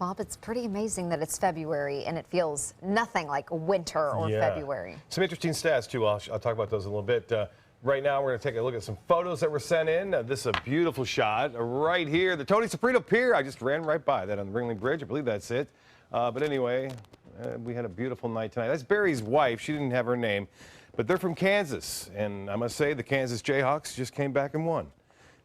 Bob, it's pretty amazing that it's February and it feels nothing like winter or February. Some interesting stats, too. I'll talk about those in a little bit. Right now, we're going to take a look at some photos that were sent in. This is a beautiful shot right here. The Tony Soprano Pier. I just ran right by that on the Ringling Bridge. I believe that's it. But anyway, we had a beautiful night tonight. That's Barry's wife. She didn't have her name. But they're from Kansas. And I must say, the Kansas Jayhawks just came back and won.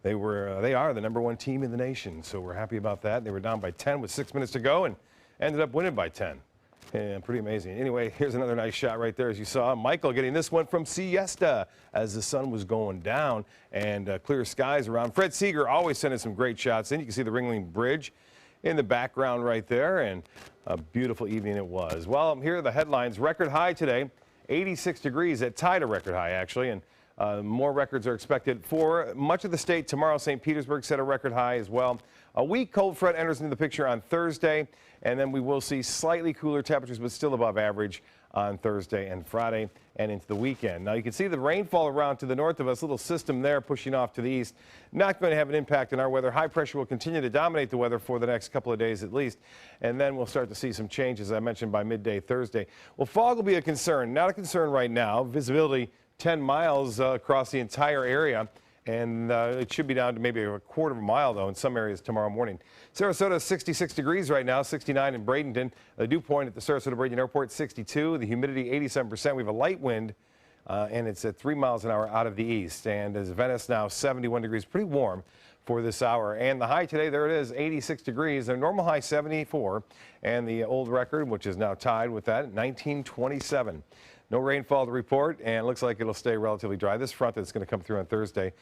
They are the #1 team in the nation, so we're happy about that. They were down by 10 with 6 minutes to go and ended up winning by 10. And pretty amazing. Anyway, here's another nice shot right there, as you saw. Michael getting this one from Siesta as the sun was going down and clear skies around. Fred Seeger always sending some great shots in. You can see the Ringling Bridge in the background right there, and a beautiful evening it was. Well, here are the headlines. Record high today, 86 degrees. That tied a record high, actually, and more records are expected for much of the state tomorrow. St. Petersburg set a record high as well. A weak cold front enters into the picture on Thursday, and then we will see slightly cooler temperatures, but still above average on Thursday and Friday and into the weekend. Now, you can see the rainfall around to the north of us, little system there pushing off to the east. Not going to have an impact on our weather. High pressure will continue to dominate the weather for the next couple of days at least, and then we'll start to see some changes, as I mentioned, by midday Thursday. Well, fog will be a concern. Not a concern right now. Visibility 10 miles across the entire area, and it should be down to maybe a quarter of a mile, though, in some areas tomorrow morning. Sarasota, 66 degrees right now, 69 in Bradenton. The dew point at the Sarasota-Bradenton Airport, 62. The humidity, 87%. We have a light wind, and it's at 3 miles an hour out of the east. And as Venice now, 71 degrees, pretty warm for this hour. And the high today, there it is, 86 degrees. Their normal high, 74. And the old record, which is now tied with that, 1927. No rainfall to report, and it looks like it'll stay relatively dry. This front that's going to come through on Thursday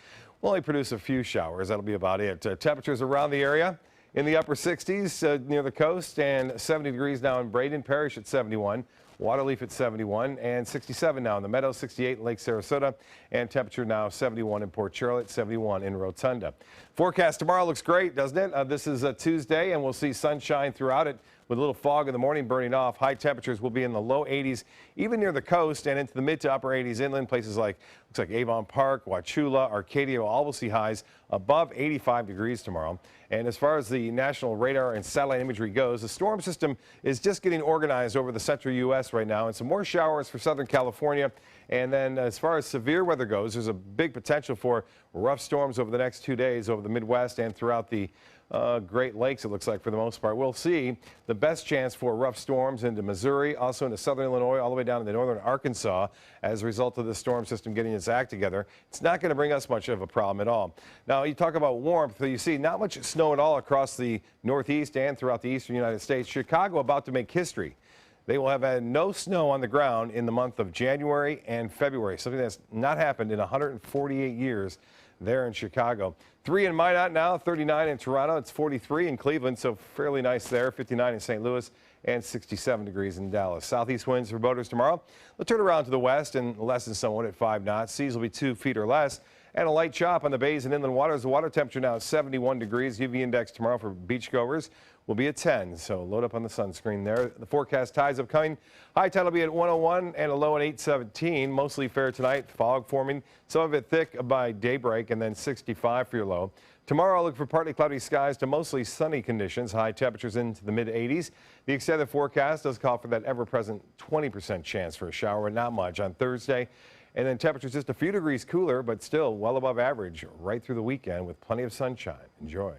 will only produce a few showers. That'll be about it. Temperatures around the area in the upper 60s near the coast, and 70 degrees now in Braden Parish at 71. Waterleaf at 71 and 67 now in the Meadows, 68 in Lake Sarasota, and temperature now 71 in Port Charlotte, 71 in Rotunda. Forecast tomorrow looks great, doesn't it? This is a Tuesday, and we'll see sunshine throughout it with a little fog in the morning burning off. High temperatures will be in the low 80s, even near the coast, and into the mid to upper 80s inland. Places like, looks like Avon Park, Wauchula, Arcadia, all will see highs above 85 degrees tomorrow. And as far as the national radar and satellite imagery goes, the storm system is just getting organized over the central U.S. right now, and some more showers for Southern California. And then as far as severe weather goes, there's a big potential for rough storms over the next 2 days over the Midwest and throughout the Great Lakes, it looks like, for the most part. We'll see the best chance for rough storms into Missouri, also into southern Illinois, all the way down to the northern Arkansas as a result of the storm system getting its act together. It's not going to bring us much of a problem at all. Now, you talk about warmth. You see not much snow at all across the Northeast and throughout the eastern United States. Chicago about to make history. They will have had no snow on the ground in the month of January and February, something that's not happened in 148 years there in Chicago. 3 in Minot now, 39 in Toronto. It's 43 in Cleveland, so fairly nice there. 59 in St. Louis and 67 degrees in Dallas. Southeast winds for boaters tomorrow. They'll turn around to the west and lessen somewhat at 5 knots. Seas will be 2 feet or less. And a light chop on the bays and inland waters. The water temperature now is 71 degrees. UV index tomorrow for beachgoers will be at 10. So load up on the sunscreen there. The forecast tides upcoming. High tide will be at 101 and a low at 817. Mostly fair tonight. Fog forming. Some of it thick by daybreak, and then 65 for your low. Tomorrow, I'll look for partly cloudy skies to mostly sunny conditions. High temperatures into the mid-80s. The extended forecast does call for that ever-present 20% chance for a shower, not much on Thursday. And then temperatures just a few degrees cooler, but still well above average right through the weekend with plenty of sunshine. Enjoy.